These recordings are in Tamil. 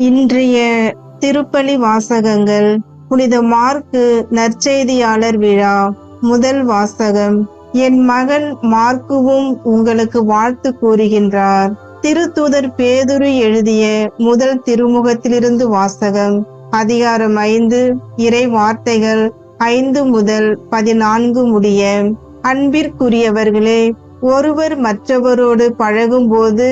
இன்றைய திருப்பலி வாசகங்கள். புனித மார்க்கு நற்செய்தியாளர் விழா. முதல் வாசகம். என் மகன் மார்க்குவும் உங்களுக்கு வாழ்த்து கூறுகின்றார். திருத்தூதர் பேதுரு எழுதிய முதல் திருமுகத்திலிருந்து வாசகம். அதிகாரம் 5, இறை வார்த்தைகள் 5 முதல் 14 முடிய. அன்பிற்குரியவர்களே, ஒருவர் மற்றவரோடு பழகும்போது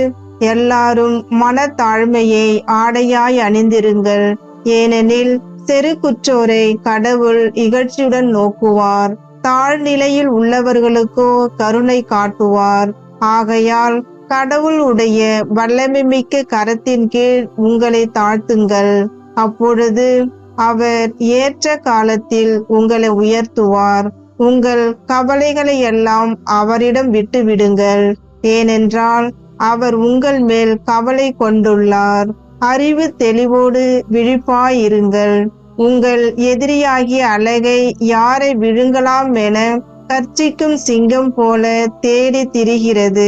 எல்லாரும் மனத்தாழ்மையை ஆடையாய் அணிந்திருங்கள். ஏனெனில் செருக்குற்றோரை கடவுள் இகழ்ச்சியுடன் நோக்குவார், தாழ்நிலையில் உள்ளவர்களுக்கோ கருணை காட்டுவார். ஆகையால் கடவுளுடைய வல்லமை மிக்க கரத்தின் கீழ் உங்களை தாழ்த்துங்கள். அப்பொழுது அவர் ஏற்ற காலத்தில் உங்களை உயர்த்துவார். உங்கள் கவலைகளை எல்லாம் அவரிடம் விட்டுவிடுங்கள், ஏனென்றால் அவர் உங்கள் மேல் கவலை கொண்டுள்ளார். அறிவு தெளிவோடு விழிப்பாயிருங்கள். உங்கள் எதிரியாகிய அலகை யாரை விழுங்கலாம் என கர்ச்சிக்கும் சிங்கம் போல தேடி திரிகிறது.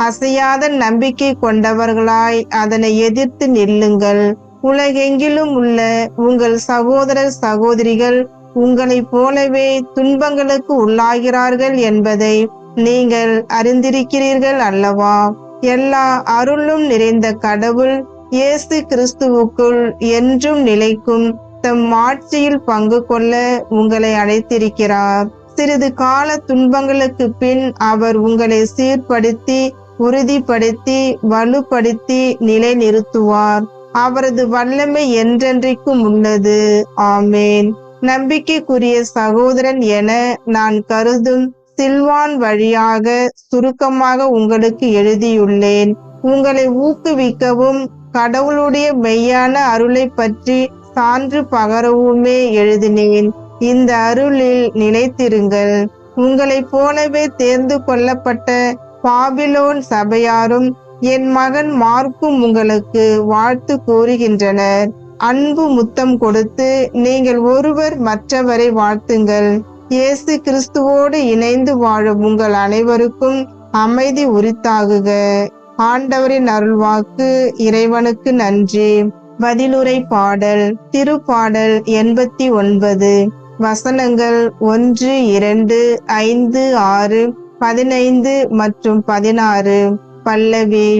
அசையாத நம்பிக்கை கொண்டவர்களாய் அதனை எதிர்த்து நில்லுங்கள். உலகெங்கிலும் உள்ள உங்கள் சகோதரர் சகோதரிகள் உங்களைப் போலவே துன்பங்களுக்கு உள்ளாகிறார்கள் என்பதை நீங்கள் அறிந்திருக்கிறீர்கள் அல்லவா? எல்லா அருளும் நிறைந்த கடவுள் இயேசு கிறிஸ்துவுக்குள் என்றும் நிலைக்கும் தம் ஆட்சியில் பங்கு கொள்ள உங்களை அழைத்திருக்கிறார். சிறிது கால துன்பங்களுக்கு பின் அவர் உங்களை சீர்படுத்தி, உறுதிப்படுத்தி, வலுப்படுத்தி நிலைநிறுத்துவார். அவரது வல்லமை என்றென்றைக்கும் உள்ளது. ஆமேன். நம்பிக்கைக்குரிய சகோதரன் என நான் கருதும் சில்வான் வழியாக சுருக்கமாக உங்களுக்கு எழுதியுள்ளேன். உங்களை ஊக்குவிக்கவும் கடவுளுடைய மெய்யான அருளை பற்றி சான்று பகரவுமே எழுதினேன். இந்த அருளில் நிலைத்திருங்கள். உங்களைப் போலவே தேர்ந்து கொள்ளப்பட்ட பாபிலோன் சபையாரும் என் மகன் மார்க்கும் உங்களுக்கு வாழ்த்து கூறுகின்றனர். அன்பு முத்தம் கொடுத்து நீங்கள் ஒருவர் மற்றவரை வாழ்த்துங்கள். இயேசு கிறிஸ்துவோடு இணைந்து வாழும் உங்கள் அனைவருக்கும் அமைதி உரித்தாகுக. ஆண்டவரின் அருள்வாக்கு. இறைவனுக்கு நன்றி. பதிலுரை பாடல். திருப்பாடல் 89. வசனங்கள் 1, 2, 5, 6, 15 மற்றும் 16. பல்லவி.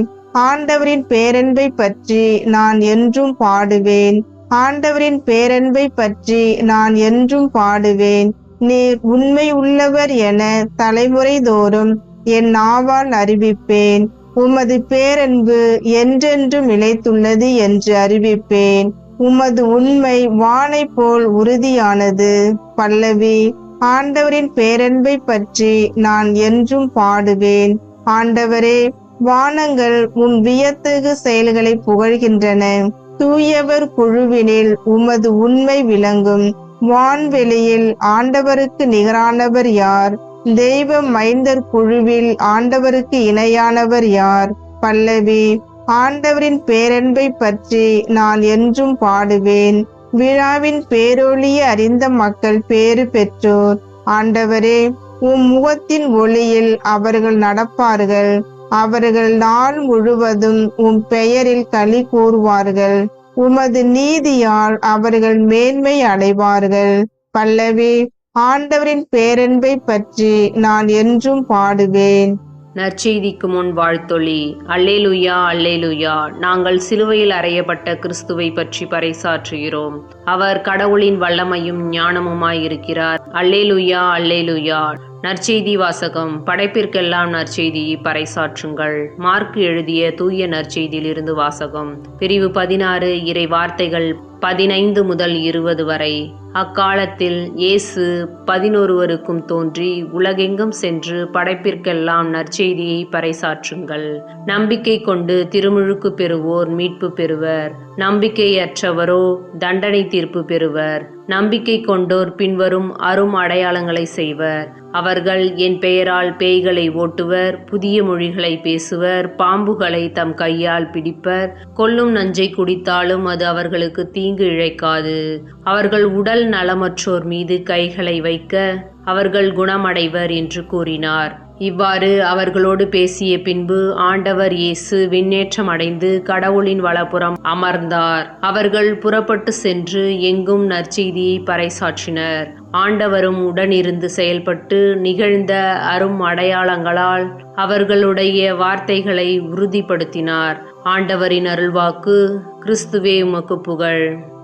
ஆண்டவரின் பேரன்பை பற்றி நான் என்றும் பாடுவேன். ஆண்டவரின் பேரன்பை பற்றி நான் என்றும் பாடுவேன். நீர் உண்மை உள்ளவர் என தலைமுறை தோறும் என் நாவால் அறிவிப்பேன். உமது பேரன்பு என்றென்றும் நிலைத்துள்ளது என்று அறிவிப்பேன். உமது உண்மை வானை போல் உறுதியானது. பல்லவி. ஆண்டவரின் பேரன்பை பற்றி நான் என்றும் பாடுவேன். ஆண்டவரே, வானங்கள் உன் வியத்தகு செயல்களை புகழ்கின்றன. தூயவர் குழுவினில் உமது உண்மை விளங்கும். வான்வெளியில் ஆண்டவருக்கு நிகரானவர் யார்? தெய்வ மைந்தர் குழுவில் ஆண்டவருக்கு இணையானவர் யார்? பல்லவி. ஆண்டவரின் பேரன்பை பற்றி நான் என்றும் பாடுவேன். விழாவின் பேரொளியை அறிந்த மக்கள் பேறு பெற்றோர். ஆண்டவரே, உம் முகத்தின் ஒளியில் அவர்கள் நடப்பார்கள். அவர்கள் நாள் முழுவதும் உம் பெயரில் களி கூறுவார்கள். உமது நீதியால் அவர்கள் மேன்மை அடைவார்கள். பல்லவி. ஆண்டவரின் பேரன்பை பற்றி நான் என்றும் பாடுவேன். நற்செய்திக்கு முன் வாழ்த்தொளி. அல்லேலூயா, அல்லேலூயா. நாங்கள் சிலுவையில் அறையப்பட்ட கிறிஸ்துவை பற்றி பறைசாற்றுகிறோம். அவர் கடவுளின் வல்லமையும் ஞானமுமாயிருக்கிறார். அல்லேலூயா, அல்லேலூயா. நற்செய்தி வாசகம். படைப்பிற்கெல்லாம் நற்செய்தியை பறைசாற்றுங்கள். மார்க்கு எழுதிய தூய நற்செய்தியிலிருந்து வாசகம். பிரிவு 16, இறை வார்த்தைகள் 15 முதல் 20 வரை. அக்காலத்தில் இயேசு 11 தோன்றி உலகெங்கும் சென்று படைப்பிற்கெல்லாம் நற்செய்தியை பறைசாற்றுங்கள். நம்பிக்கை கொண்டு திருமுழுக்கு பெறுவோர் மீட்பு பெறுவர். நம்பிக்கையற்றவரோ தண்டனை தீர்ப்பு பெறுவர். நம்பிக்கை கொண்டோர் பின்வரும் அரும் அடையாளங்களை செய்வர். அவர்கள் என் பெயரால் பேய்களை ஓட்டுவர், புதிய மொழிகளை பேசுவர், பாம்புகளை தம் கையால் பிடிப்பர், கொல்லும் நஞ்சை குடித்தாலும் அது அவர்களுக்கு தீங்கு இழைக்காது. அவர்கள் உடல் நலமற்றோர் மீது கைகளை வைக்க அவர்கள் குணமடைவர் என்று கூறினார். இவ்வாறு அவர்களோடு பேசிய பின்பு ஆண்டவர் இயேசு விண்ணேற்றம் அடைந்து கடவுளின் வலப்புறம் அமர்ந்தார். அவர்கள் புறப்பட்டு சென்று எங்கும் நற்செய்தியை பறைசாற்றினர். ஆண்டவரும் உடனிருந்து செயல்பட்டு நிகழ்ந்த அரும் அடையாளங்களால் அவர்களுடைய வார்த்தைகளை உறுதிப்படுத்தினார். ஆண்டவரின் அருள்வாக்கு. கிறிஸ்துவே உமக்கு புகழ்.